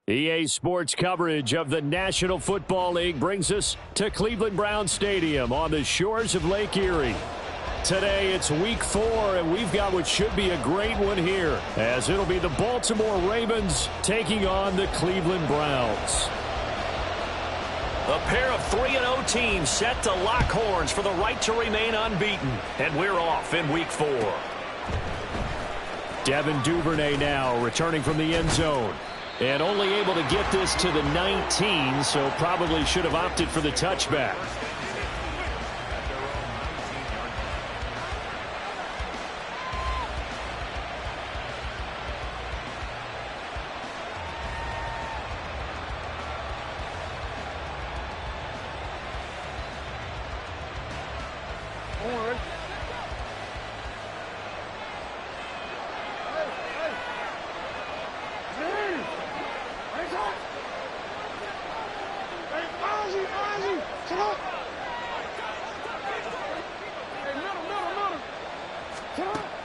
EA Sports coverage of the National Football League brings us to Cleveland Browns Stadium on the shores of Lake Erie. Today it's week 4, and we've got what should be a great one here, as it'll be the Baltimore Ravens taking on the Cleveland Browns. A pair of 3-0 teams set to lock horns for the right to remain unbeaten, and we're off in week 4. Devin Duvernay now returning from the end zone. And only able to get this to the 19, so probably should have opted for the touchback.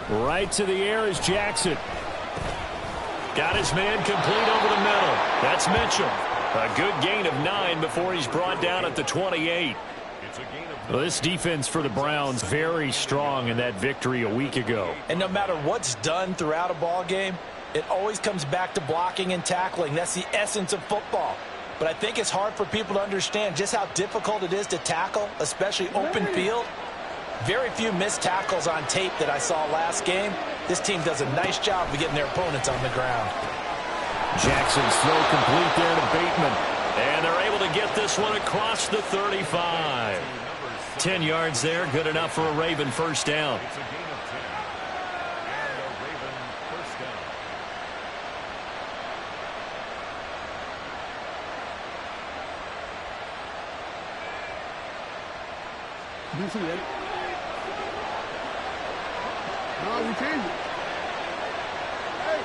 Right to the air is Jackson. Got his man complete over the middle. That's Mitchell. A good gain of 9 before he's brought down at the 28. Well, this defense for the Browns very strong in that victory a week ago. And no matter what's done throughout a ball game, it always comes back to blocking and tackling. That's the essence of football. But I think it's hard for people to understand just how difficult it is to tackle, especially open field. Very few missed tackles on tape that I saw last game. This team does a nice job of getting their opponents on the ground. Jackson's throw complete there to Bateman. And they're able to get this one across the 35. 10 yards there, good enough for a Raven first down. No, we change it. Hey.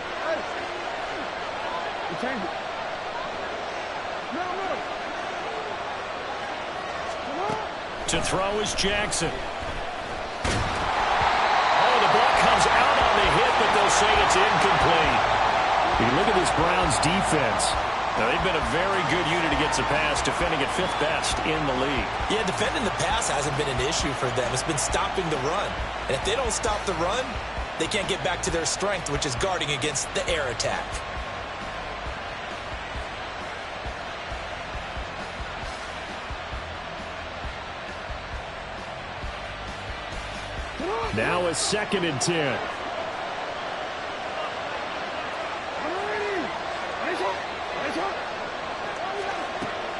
We change it. No. Come on. To throw is Jackson. Oh, the ball comes out on the hit, but they'll say it's incomplete. You look at this Browns defense. Now, they've been a very good unit against the pass, defending at 5th best in the league. Yeah, defending the pass hasn't been an issue for them. It's been stopping the run. And if they don't stop the run, they can't get back to their strength, which is guarding against the air attack. Now a 2nd and 10.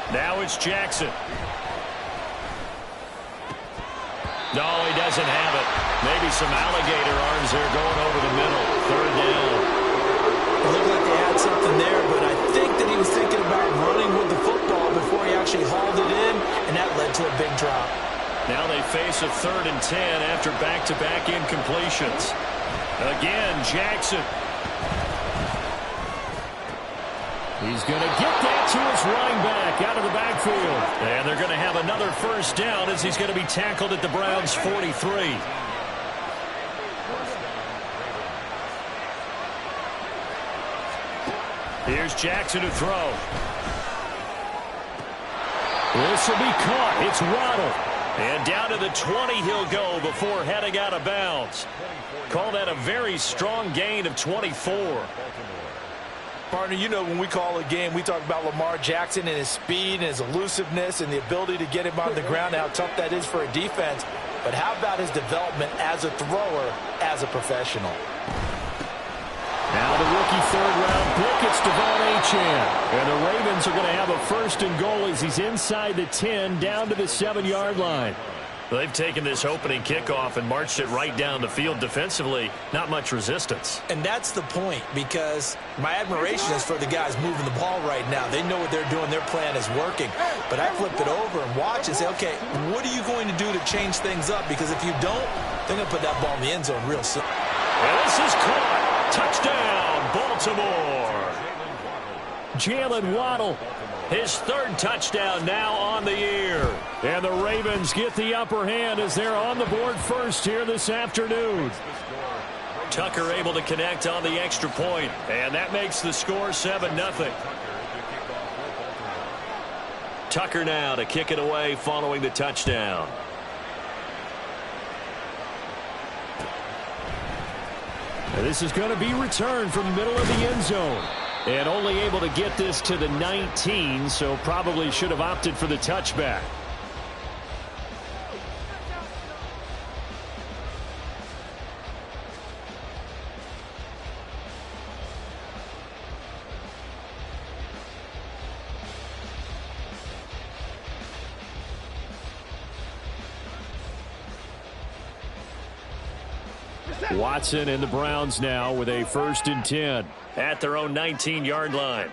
Now it's Jackson. No, he doesn't have it. Maybe some alligator arms there going over the middle. 3rd down. It looked like they had something there, but I think that he was thinking about running with the football before he actually hauled it in, and that led to a big drop. Now they face a 3rd and 10 after back-to-back incompletions. Again, Jackson. He's going to get that to his running back out of the backfield. And they're going to have another first down as he's going to be tackled at the Browns' 43. Here's Jackson to throw. This will be caught. It's Waddle. And down to the 20 he'll go before heading out of bounds. Call that a very strong gain of 24. Partner, you know when we call a game, we talk about Lamar Jackson and his speed and his elusiveness and the ability to get him on the ground, how tough that is for a defense. But how about his development as a thrower, as a professional? Now the rookie 3rd-round pick, it's Devon Achane. And the Ravens are going to have a 1st and goal as he's inside the 10, down to the 7-yard line. They've taken this opening kickoff and marched it right down the field defensively. Not much resistance. And that's the point, because my admiration is for the guys moving the ball right now. They know what they're doing. Their plan is working. But I flip it over and watch and say, okay, what are you going to do to change things up? Because if you don't, they're going to put that ball in the end zone real soon. And this is caught. Touchdown, Baltimore. Jalen Waddle. His 3rd touchdown now on the year. And the Ravens get the upper hand as they're on the board first here this afternoon. Tucker able to connect on the extra point, and that makes the score 7-0. Tucker now to kick it away following the touchdown. And this is going to be returned from the middle of the end zone. And only able to get this to the 19, so probably should have opted for the touchback. Watson and the Browns now with a 1st and 10. At their own 19-yard line.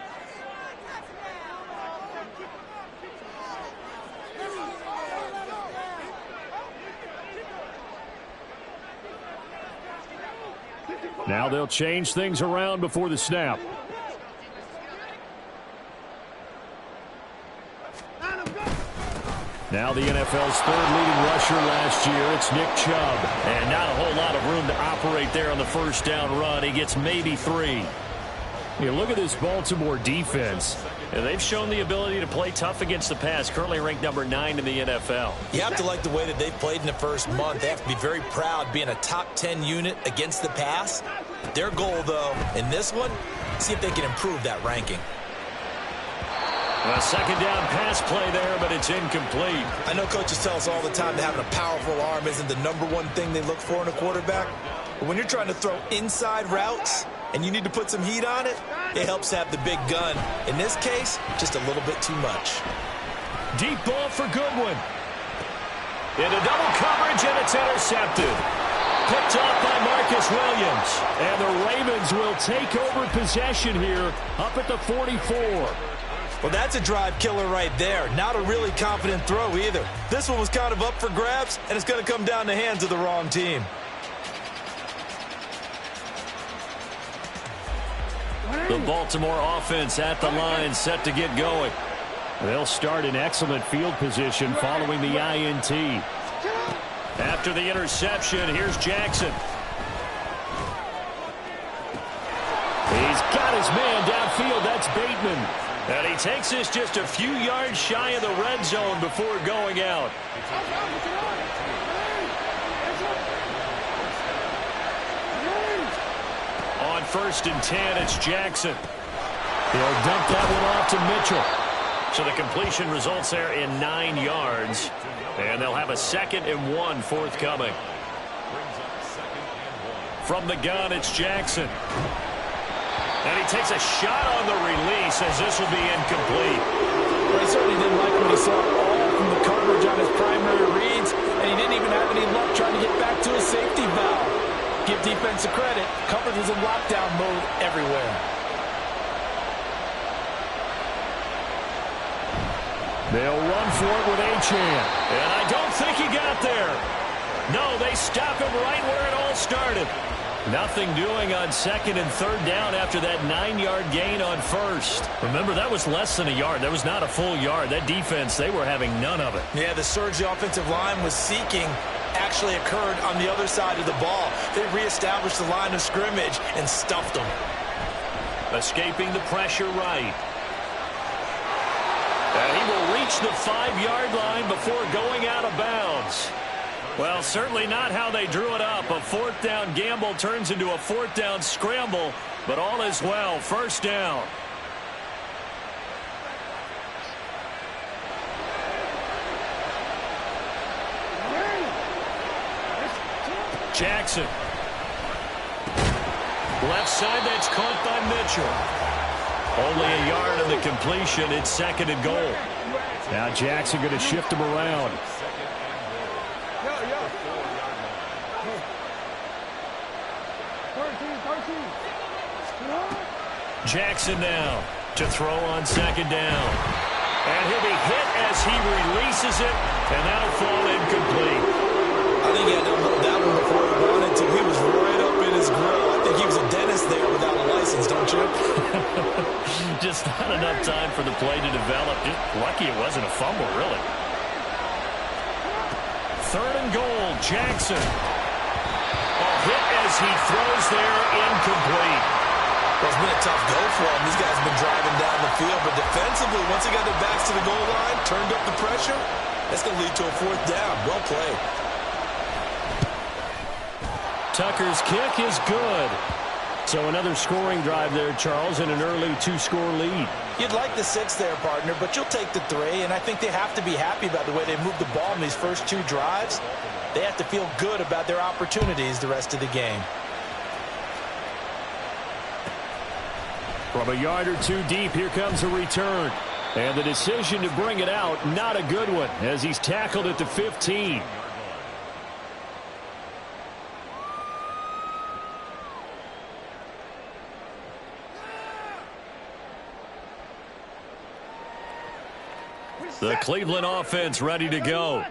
Now they'll change things around before the snap. Now the NFL's 3rd leading rusher last year, it's Nick Chubb. And not a whole lot of room to operate there on the 1st down run. He gets maybe 3. You look at this Baltimore defense. And they've shown the ability to play tough against the pass, currently ranked number 9 in the NFL. You have to like the way that they've played in the first month. They have to be very proud being a top 10 unit against the pass. Their goal, though, in this one, see if they can improve that ranking. A 2nd down pass play there, but it's incomplete. I know coaches tell us all the time that having a powerful arm isn't the #1 thing they look for in a quarterback. But when you're trying to throw inside routes and you need to put some heat on it, it helps have the big gun. In this case, just a little bit too much. Deep ball for Goodwin. Into double coverage, and it's intercepted. Picked off by Marcus Williams. And the Ravens will take over possession here up at the 44. Well, that's a drive killer right there. Not a really confident throw either. This one was kind of up for grabs, and it's going to come down the hands of the wrong team. The Baltimore offense at the line, set to get going. They'll start in excellent field position following the INT. After the interception, here's Jackson. He's got his man downfield. That's Bateman. And he takes this just a few yards shy of the red zone before going out. On 1st and 10, it's Jackson. They'll dump that one off to Mitchell. So the completion results there in 9 yards. And they'll have a 2nd and 1 forthcoming. From the gun, it's Jackson. And he takes a shot on the release as this will be incomplete. Well, he certainly didn't like what he saw all from the coverage on his primary reads, and he didn't even have any luck trying to get back to his safety valve. Give defense a credit. Coverage was in lockdown mode everywhere. They'll run for it with Achane. And I don't think he got there. No, they stop him right where it all started. Nothing doing on 2nd and 3rd down after that 9-yard gain on 1st. Remember, that was less than a yard. That was not a full yard. That defense, they were having none of it. Yeah, the surge the offensive line was seeking actually occurred on the other side of the ball. They reestablished the line of scrimmage and stuffed them. Escaping the pressure right. And he will reach the 5-yard line before going out of bounds. Well, certainly not how they drew it up. A 4th down gamble turns into a 4th down scramble, but all is well. 1st down. Jackson. Left side, that's caught by Mitchell. Only a yard of the completion. It's 2nd and goal. Now Jackson going to shift him around. Jackson now to throw on 2nd down. And he'll be hit as he releases it, and that'll fall incomplete. I think he had to unload that one before he wanted to. He was right up in his grill. I think he was a dentist there without a license, don't you? Just not enough time for the play to develop. Just lucky it wasn't a fumble, really. 3rd and goal, Jackson. A hit as he throws there, incomplete. Well, it's been a tough go for them. These guys have been driving down the field, but defensively, once they got their backs to the goal line, turned up the pressure, that's going to lead to a fourth down. Well played. Tucker's kick is good. So another scoring drive there, Charles, and an early two-score lead. You'd like the 6 there, partner, but you'll take the 3, and I think they have to be happy about the way they moved the ball in these first 2 drives. They have to feel good about their opportunities the rest of the game. From a yard or 2 deep, here comes a return. And the decision to bring it out, not a good one, as he's tackled at the 15. The Cleveland offense ready to go.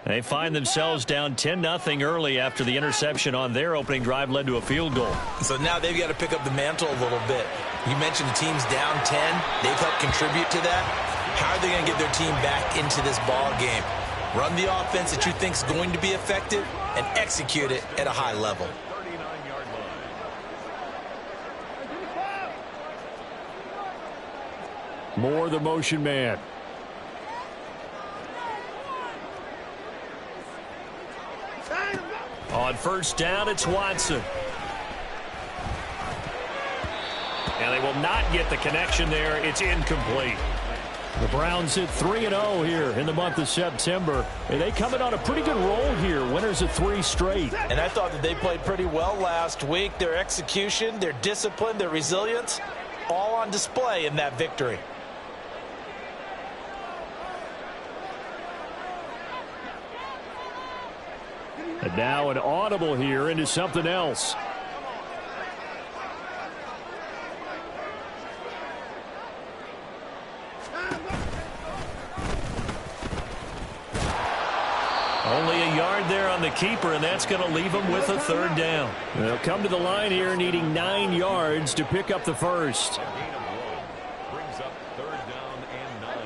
They find themselves down 10-0 early after the interception on their opening drive led to a field goal. So now they've got to pick up the mantle a little bit. You mentioned the team's down 10. They've helped contribute to that. How are they going to get their team back into this ball game? Run the offense that you think is going to be effective and execute it at a high level. Moore, the motion man. On first down, it's Watson. And they will not get the connection there. It's incomplete. The Browns hit 3-0 here in the month of September. And they coming on a pretty good roll here. Winners of 3 straight. And I thought that they played pretty well last week. Their execution, their discipline, their resilience, all on display in that victory. And now an audible here into something else. Only a yard there on the keeper, and that's going to leave them with a third down. They'll come to the line here needing 9 yards to pick up the first. Brings up third down and 9.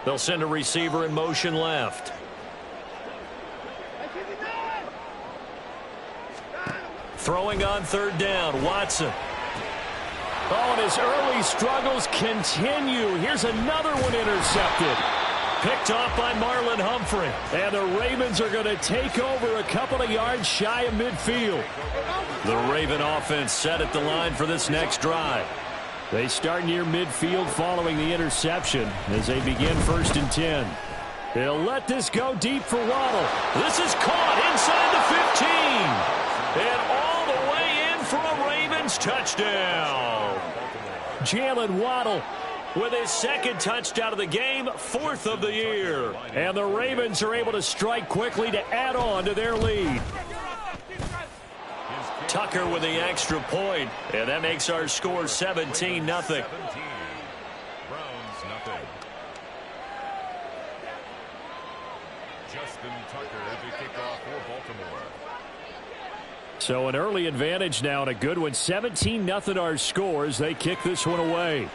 They'll send a receiver in motion left. Throwing on third down, Watson. Oh, and his early struggles continue. Here's another one intercepted. Picked off by Marlon Humphrey. And the Ravens are going to take over a couple of yards shy of midfield. The Raven offense set at the line for this next drive. They start near midfield following the interception as they begin 1st and 10. They'll let this go deep for Waddle. This is caught inside the 15. And all the way in for a Ravens touchdown. Jalen Waddle with his 2nd touchdown of the game, 4th of the year. And the Ravens are able to strike quickly to add on to their lead. Tucker with the extra point, and that makes our score 17-0. Browns nothing. Justin Tucker the kickoff for Baltimore. So an early advantage now and a good one. 17-0 our scores. They kick this one away.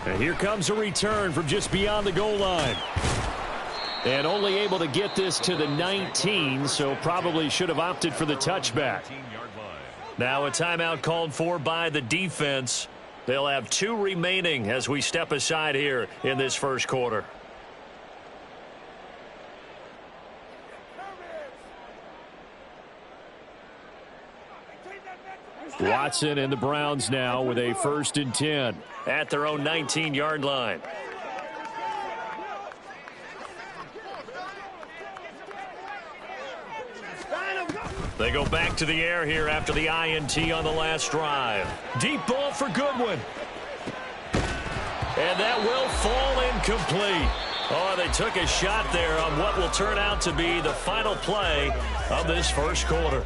And here comes a return from just beyond the goal line. And only able to get this to the 19, so probably should have opted for the touchback. Now a timeout called for by the defense. They'll have 2 remaining as we step aside here in this first quarter. Watson and the Browns now with a 1st and 10. At their own 19-yard line. They go back to the air here after the INT on the last drive. Deep ball for Goodwin. And that will fall incomplete. Oh, they took a shot there on what will turn out to be the final play of this first quarter.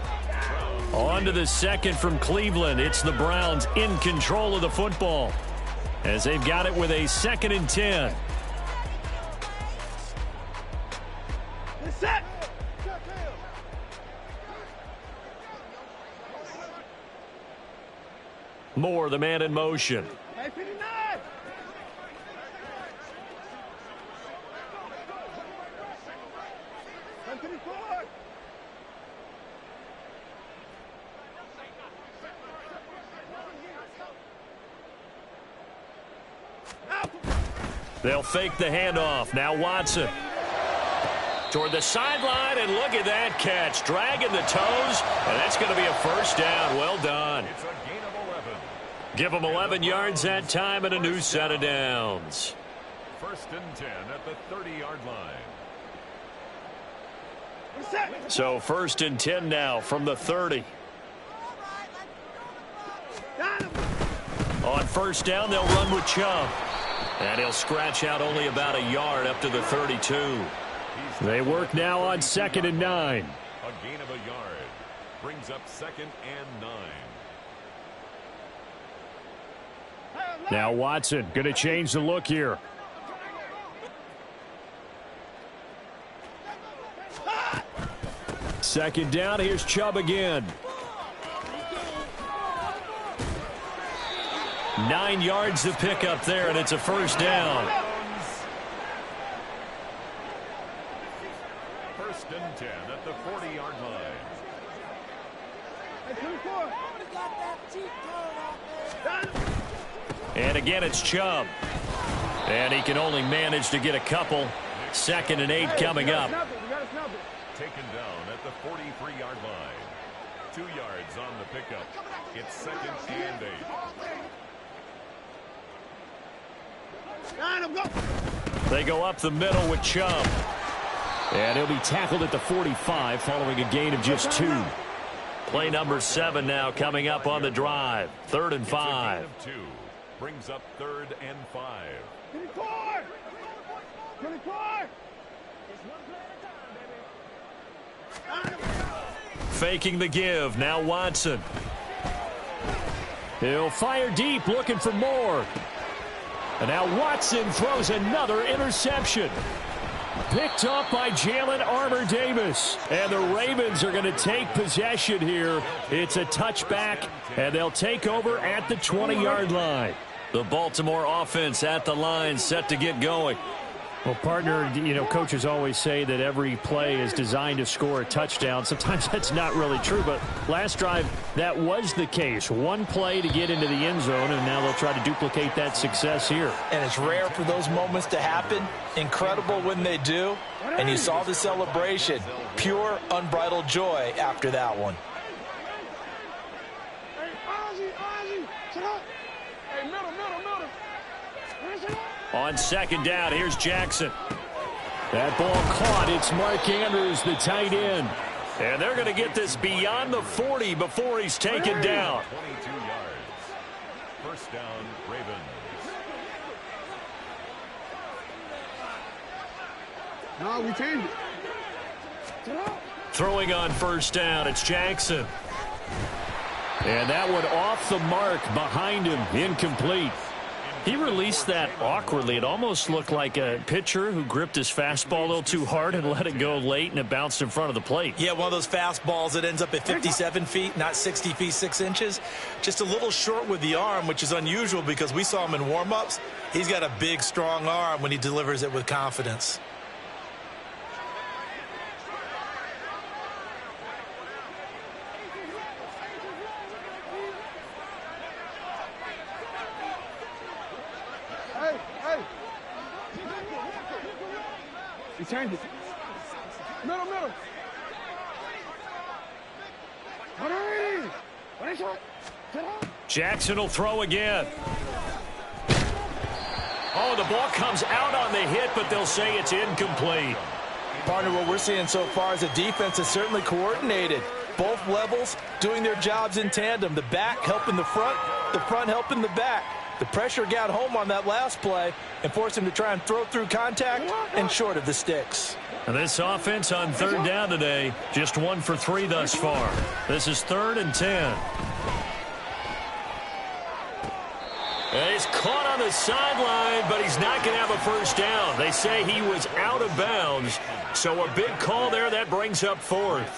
On to the 2nd from Cleveland. It's the Browns in control of the football as they've got it with a 2nd and 10. Set. Moore, the man in motion. They'll fake the handoff. Now Watson. Toward the sideline, and look at that catch. Dragging the toes, and that's going to be a first down. Well done. It's a gain of 11. Give them 11 yards that time and a new set of downs. First and 10 at the 30-yard line. So first and 10 now from the 30. On first down, they'll run with Chubb. And he'll scratch out only about a yard up to the 32. They work now on 2nd and 9. A gain of a yard. Brings up 2nd and 9. Now Watson going to change the look here. Second down, here's Chubb again. 9 yards to pick up there, and it's a first down. First and 10 at the 40-yard line. And again, it's Chubb. And he can only manage to get a couple. 2nd and 8 coming up. Taken down at the 43-yard line. 2 yards on the pickup. It's 2nd and 8. They go up the middle with Chubb. And he'll be tackled at the 45 following a gain of just 2. Play number 7 now coming up on the drive. 3rd and 5. It's a gain of 2. Brings up 3rd and 5. 24! 24! Faking the give. Now Watson. He'll fire deep, looking for more. And now Watson throws another interception. Picked up by Jalen Armour-Davis. And the Ravens are going to take possession here. It's a touchback, and they'll take over at the 20-yard line. The Baltimore offense at the line, set to get going. Well, partner, you know, coaches always say that every play is designed to score a touchdown. Sometimes that's not really true, but last drive, that was the case. One play to get into the end zone, and now they'll try to duplicate that success here. And it's rare for those moments to happen. Incredible when they do. And you saw the celebration. Pure, unbridled joy after that one. Hey, Ozzy, sit up. Hey, middle. On 2nd down, here's Jackson. That ball caught. It's Mark Andrews, the tight end. And they're going to get this beyond the 40 before he's taken down. 22 yards. First down, Ravens. No, we changed it. Sit up. Throwing on first down, it's Jackson. And that one off the mark behind him, incomplete. He released that awkwardly. It almost looked like a pitcher who gripped his fastball a little too hard and let it go late, and it bounced in front of the plate. Yeah, one of those fastballs that ends up at 57 feet, not 60 feet, 6 inches. Just a little short with the arm, which is unusual because we saw him in warm-ups. He's got a big, strong arm when he delivers it with confidence. Hey. We changed it. Middle. What is it? Jackson will throw again. Oh, the ball comes out on the hit, but they'll say it's incomplete. Partner, what we're seeing so far is the defense is certainly coordinated. Both levels doing their jobs in tandem. The back helping the front helping the back. The pressure got home on that last play and forced him to try and throw through contact and short of the sticks. And this offense on 3rd down today, just 1 for 3 thus far. This is 3rd and 10. And he's caught on the sideline, but he's not going to have a first down. They say he was out of bounds, so a big call there. That brings up 4th.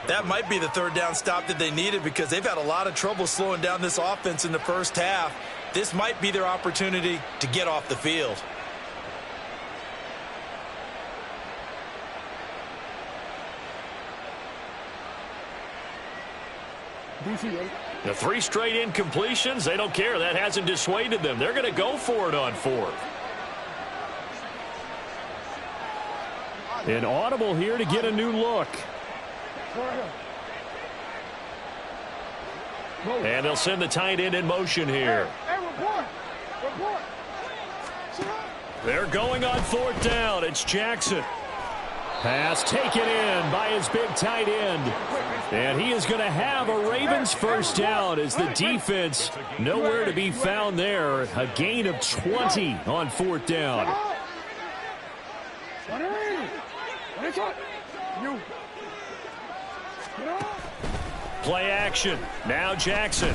That might be the 3rd down stop that they needed because they've had a lot of trouble slowing down this offense in the first half. This might be their opportunity to get off the field. The 3 straight incompletions, they don't care. That hasn't dissuaded them. They're going to go for it on 4th. An audible here to get a new look. And they'll send the tight end in motion here. They're going on 4th down. It's Jackson. Pass taken in by his big tight end. And he is going to have a Ravens first down as the defense nowhere to be found there. A gain of 20 on 4th down. Play action. Now Jackson.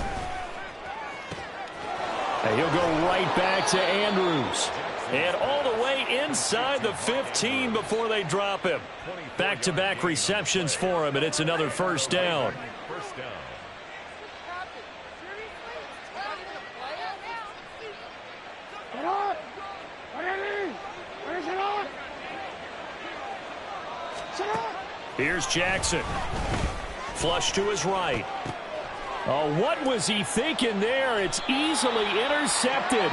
And he'll go right back to Andrews. And all the way inside the 15 before they drop him. Back-to-back receptions for him, and it's another first down. Here's Jackson. Flush to his right. Oh, what was he thinking there? It's easily intercepted.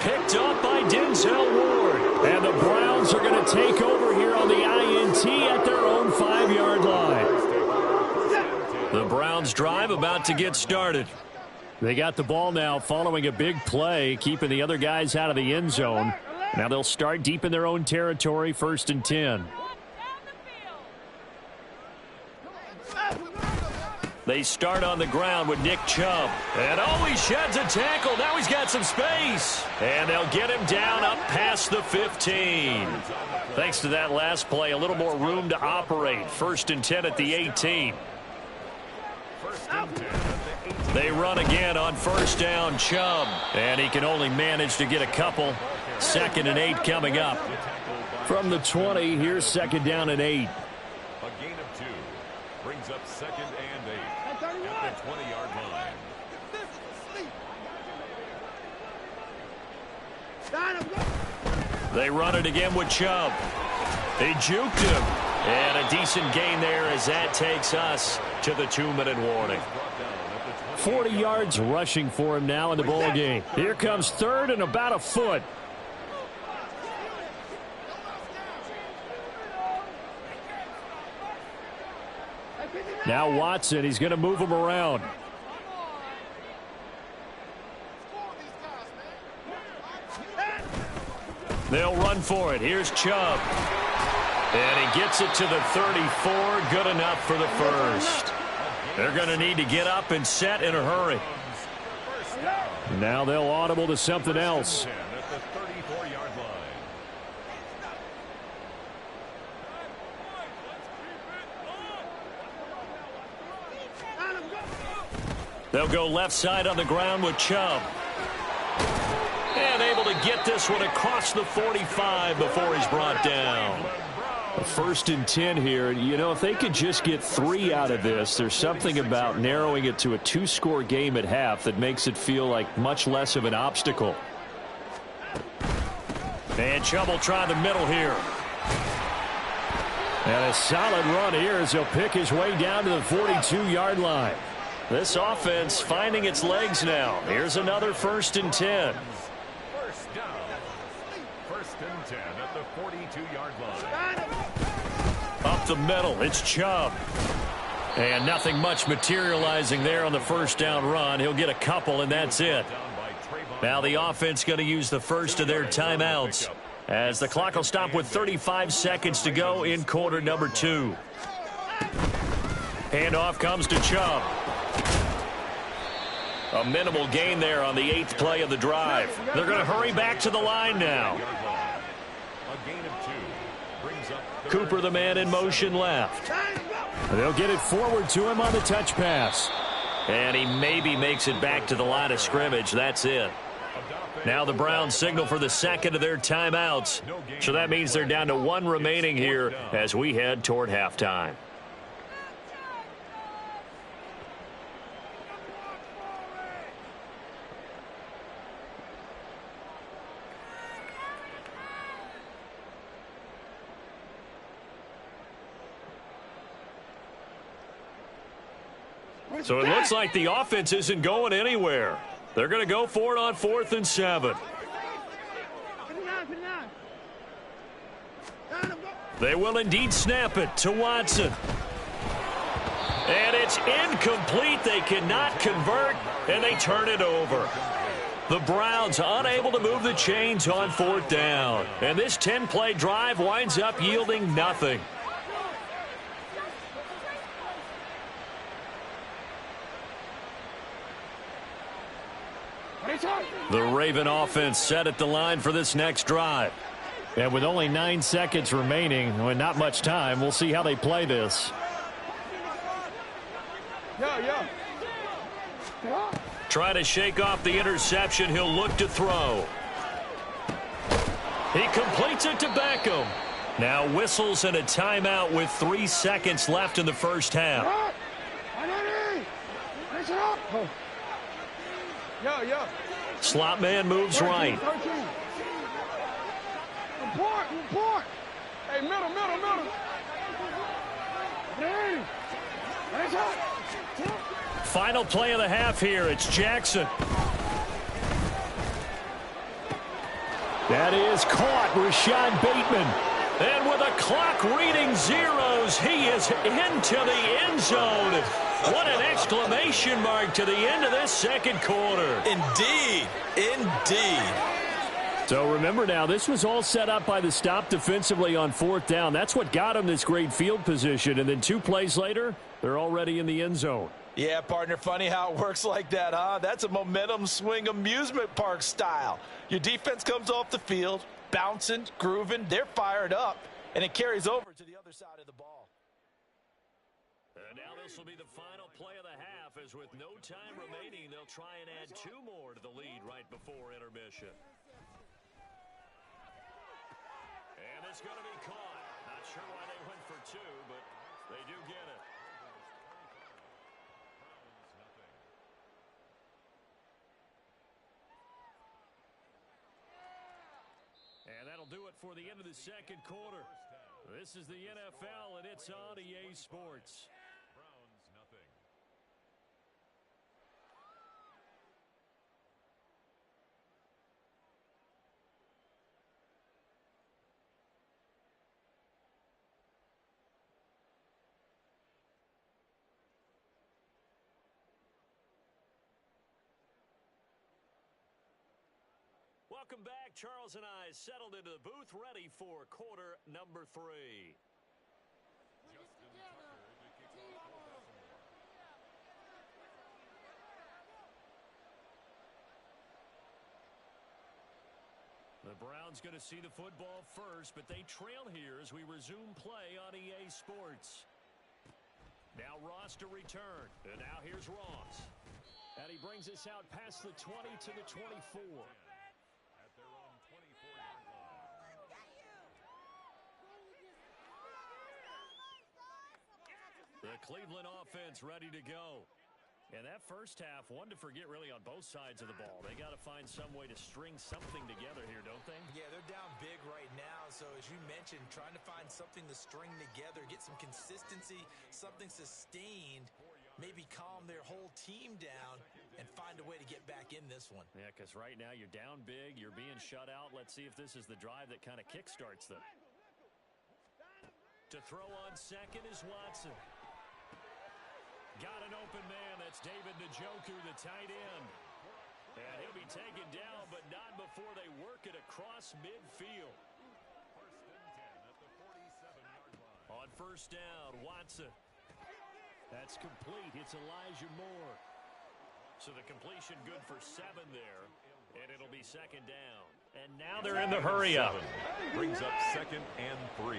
Picked up by Denzel Ward. And the Browns are going to take over here on the INT at their own 5-yard line. The Browns drive about to get started. They got the ball now following a big play, keeping the other guys out of the end zone. Now they'll start deep in their own territory, 1st and 10. They start on the ground with Nick Chubb. And oh, he sheds a tackle. Now he's got some space. And they'll get him down up past the 15. Thanks to that last play, a little more room to operate. 1st and 10 at the 18. They run again on 1st down, Chubb. And he can only manage to get a couple. 2nd and 8 coming up. From the 20, here's 2nd down and 8. A gain of 2 brings up 2nd and 8 at the 20-yard line. They run it again with Chubb. They juked him. And a decent gain there as that takes us to the 2-minute warning. 40 yards rushing for him now in the ball game. Here comes 3rd and about a foot. Now Watson, he's going to move him around. They'll run for it. Here's Chubb. And he gets it to the 34. Good enough for the first. They're going to need to get up and set in a hurry. Now they'll audible to something else. They'll go left side on the ground with Chubb. And able to get this one across the 45 before he's brought down. 1st and 10 here. You know, if they could just get 3 out of this, there's something about narrowing it to a 2-score game at half that makes it feel like much less of an obstacle. And Chubb will try the middle here. And a solid run here as he'll pick his way down to the 42-yard line. This offense finding its legs now. Here's another 1st and 10. First down. 1st and 10 at the 42-yard line. Up the middle, it's Chubb. And nothing much materializing there on the 1st down run. He'll get a couple, and that's it. Now the offense going to use the first of their timeouts as the clock will stop with 35 seconds to go in quarter number 2. Handoff comes to Chubb. A minimal gain there on the 8th play of the drive. They're going to hurry back to the line now. A gain of 2 brings up Cooper, the man in motion left. They'll get it forward to him on the touch pass. And he maybe makes it back to the line of scrimmage. That's it. Now the Browns signal for the 2nd of their timeouts. So that means they're down to 1 remaining here as we head toward halftime. So it looks like the offense isn't going anywhere. They're going to go for it on 4th and 7. They will indeed snap it to Watson. And it's incomplete. They cannot convert, and they turn it over. The Browns unable to move the chains on 4th down. And this 10-play drive winds up yielding nothing. The Raven offense set at the line for this next drive. And with only 9 seconds remaining, and not much time, we'll see how they play this. Try to shake off the interception. He'll look to throw. He completes it to Beckham. Now whistles and a timeout with 3 seconds left in the first half. Slot man moves right. Hey, middle. Final play of the half here. It's Jackson. That is caught. Rashad Bateman. And with a clock reading zeros, he is into the end zone. What an exclamation mark to the end of this second quarter. Indeed. So remember now, this was all set up by the stop defensively on 4th down. That's what got him this great field position. And then 2 plays later, they're already in the end zone. Yeah, partner, funny how it works like that, huh? That's a momentum swing amusement park style. Your defense comes off the field, bouncing, grooving, they're fired up, and it carries over to the other side of the ball. And now this will be the final play of the half, as with no time remaining, they'll try and add 2 more to the lead right before intermission. And it's going to be caught. Not sure why they went for 2, but they do get it. And that'll do it for the end of the second quarter. This is the NFL, and it's on EA Sports. Browns nothing. Welcome back. Charles and I settled into the booth, ready for quarter number 3. The Browns going to see the football first, but they trail here as we resume play on EA Sports. Now Ross to return, and now here's Ross. And he brings us out past the 20 to the 24. The Cleveland offense ready to go. And that first half, one to forget really on both sides of the ball. They got to find some way to string something together here, don't they? Yeah, they're down big right now. So as you mentioned, trying to find something to string together, get some consistency, something sustained, maybe calm their whole team down and find a way to get back in this one. Yeah, because right now you're down big, you're being shut out. Let's see if this is the drive that kind of kickstarts them. To throw on second is Watson. Got an open man. That's David Njoku, the tight end. And he'll be taken down, but not before they work it across midfield. First and 10 at the 47-yard line. On first down, Watson. That's complete. It's Elijah Moore. So the completion good for 7 there, and it'll be second down. And now they're in the hurry up. Brings up 2nd and 3.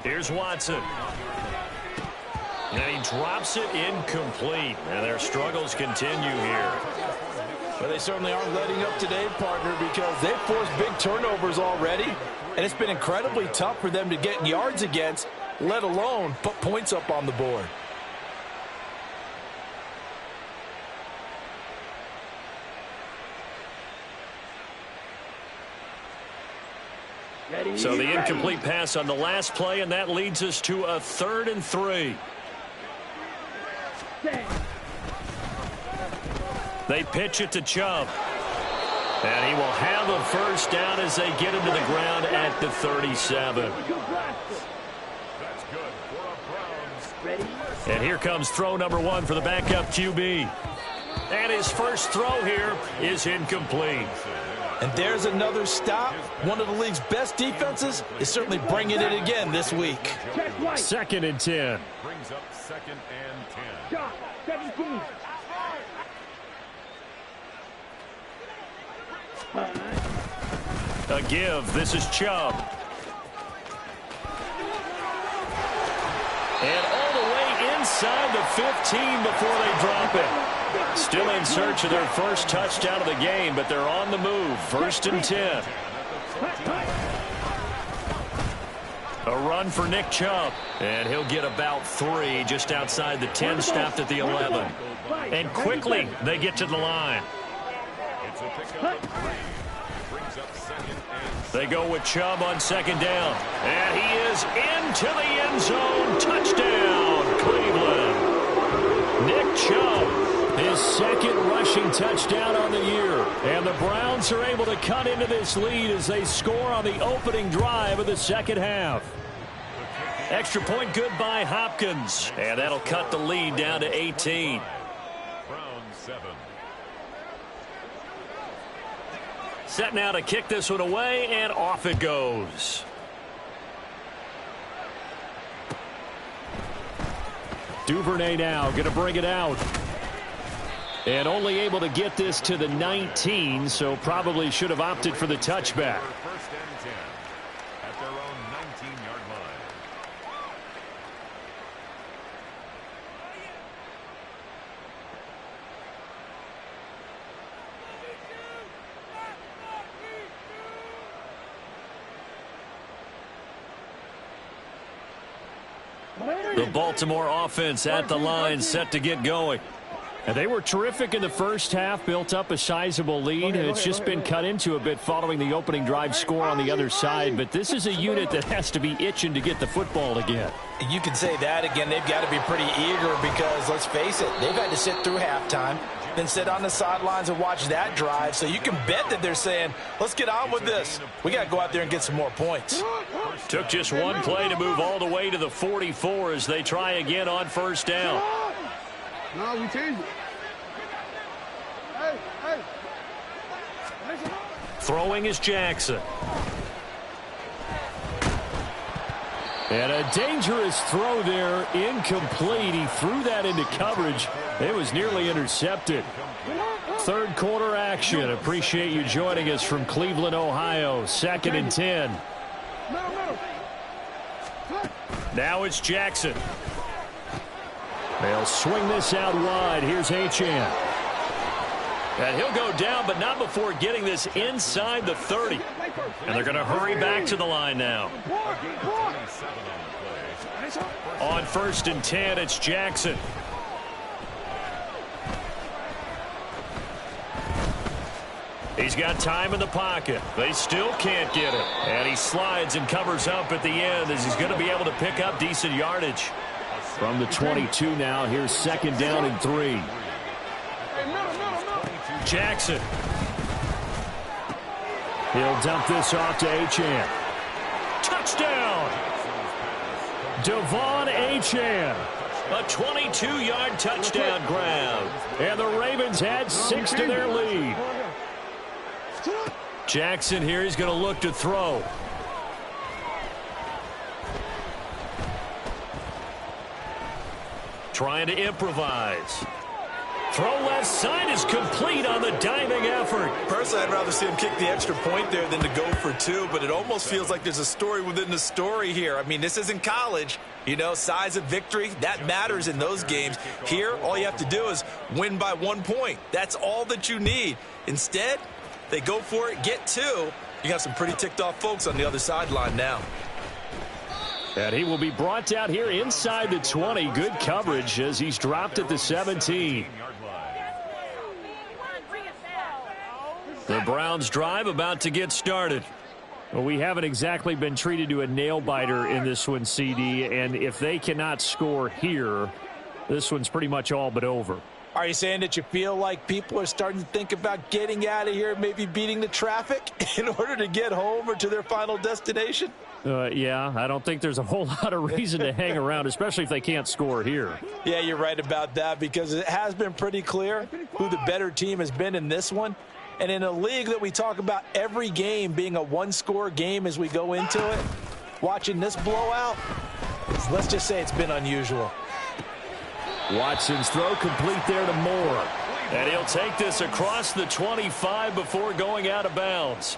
Here's Watson. And he drops it incomplete. And their struggles continue here. Well, they certainly aren't letting up today, partner, because they've forced big turnovers already. And it's been incredibly tough for them to get yards against, let alone put points up on the board. So the incomplete pass on the last play, and that leads us to a 3rd and 3. They pitch it to Chubb. And he will have a first down as they get him to the ground at the 37. And here comes throw number 1 for the backup QB. And his first throw here is incomplete. And there's another stop. One of the league's best defenses is certainly bringing it again this week. 2nd and 10. Brings up 2nd and 10. 17. A give. This is Chubb. And all the way inside the 15 before they drop it. Still in search of their first touchdown of the game, but they're on the move. 1st and 10. A run for Nick Chubb. And he'll get about 3 just outside the 10, stopped at the 11. And quickly they get to the line. It's a pickup of 3. Brings up 2nd and 7. They go with Chubb on 2nd down. And he is into the end zone. Touchdown, Cleveland. Nick Chubb, his 2nd rushing touchdown on the year. And the Browns are able to cut into this lead as they score on the opening drive of the 2nd half. Extra point good by Hopkins. And that'll cut the lead down to 18. Browns 7. Set now to kick this one away, and off it goes. Duvernay now going to bring it out. And only able to get this to the 19, so probably should have opted for the touchback. 1st and 10 at their own 19-yard line. The Baltimore offense at the line, set to get going. And they were terrific in the first half, built up a sizable lead, and it's just been cut into a bit following the opening drive score on the other side. But this is a unit that has to be itching to get the football again. You can say that again. They've got to be pretty eager because, let's face it, they've had to sit through halftime, then sit on the sidelines and watch that drive. So you can bet that they're saying, let's get on with this. We got to go out there and get some more points. Took just one play to move all the way to the 44 as they try again on 1st down. No, we changed it. Hey, hey. Throwing is Jackson. And a dangerous throw there, incomplete. He threw that into coverage. It was nearly intercepted. 3rd quarter action. Appreciate you joining us from Cleveland, Ohio. 2nd and 10. Now it's Jackson. They'll swing this out wide. Here's Achane. And he'll go down, but not before getting this inside the 30. And they're going to hurry back to the line now. On 1st and 10, it's Jackson. He's got time in the pocket. They still can't get it. And he slides and covers up at the end as he's going to be able to pick up decent yardage. From the 22 now, here's 2nd down and 3. Jackson. He'll dump this off to Achane. Touchdown! Devon Achane. A 22-yard touchdown grab. And the Ravens had 6 to their lead. Jackson here, he's going to look to throw. Trying to improvise. Throw left side is complete on the diving effort. Personally, I'd rather see him kick the extra point there than to go for 2, but it almost feels like there's a story within the story here. I mean, this isn't college. You know, size of victory, that matters in those games. Here, all you have to do is win by 1 point. That's all that you need. Instead, they go for it, get 2. You got some pretty ticked off folks on the other sideline now. And he will be brought down here inside the 20. Good coverage as he's dropped at the 17. The Browns drive about to get started. Well, we haven't exactly been treated to a nail-biter in this one, CD, and if they cannot score here, this one's pretty much all but over. Are you saying that you feel like people are starting to think about getting out of here, maybe beating the traffic in order to get home or to their final destination? Yeah, I don't think there's a whole lot of reason to hang around, especially if they can't score here. Yeah, you're right about that, because it has been pretty clear who the better team has been in this one. And in a league that we talk about every game being a one-score game as we go into it, watching this blowout, let's just say it's been unusual. Watson's throw complete there to Moore. And he'll take this across the 25 before going out of bounds.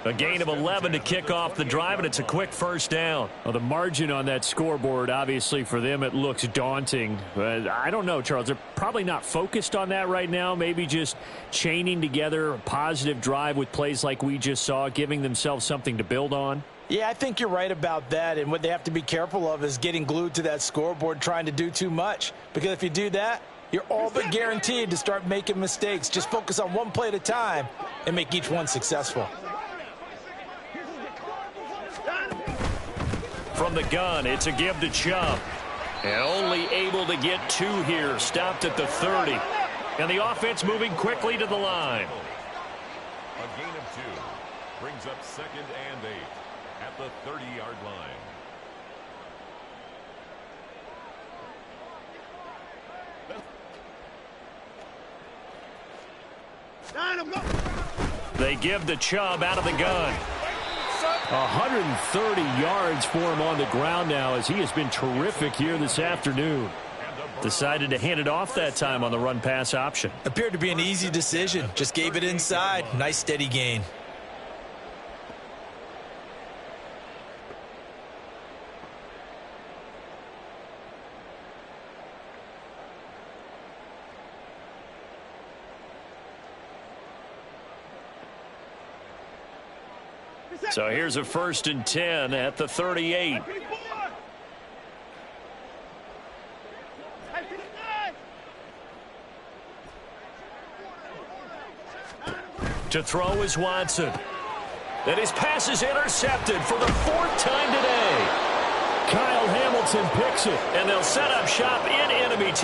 A gain of 11 to kick off the drive, and it's a quick first down. Well, the margin on that scoreboard, obviously, for them, it looks daunting. But I don't know, Charles. They're probably not focused on that right now. Maybe just chaining together a positive drive with plays like we just saw, giving themselves something to build on. Yeah, I think you're right about that. And what they have to be careful of is getting glued to that scoreboard, trying to do too much. Because if you do that, you're all but guaranteed to start making mistakes. Just focus on one play at a time and make each one successful. From the gun, it's a give to Chubb. And only able to get 2 here, stopped at the 30. And the offense moving quickly to the line. A gain of 2 brings up 2nd and 8 at the 30-yard line. They give to Chubb out of the gun. 130 yards for him on the ground now, as he has been terrific here this afternoon. Decided to hand it off that time on the run-pass option. Appeared to be an easy decision. Just gave it inside. Nice steady gain. So here's a 1st and 10 at the 38. To throw is Watson. And his pass is intercepted for the 4th time today. Kyle Hamilton picks it. And they'll set up shop in enemy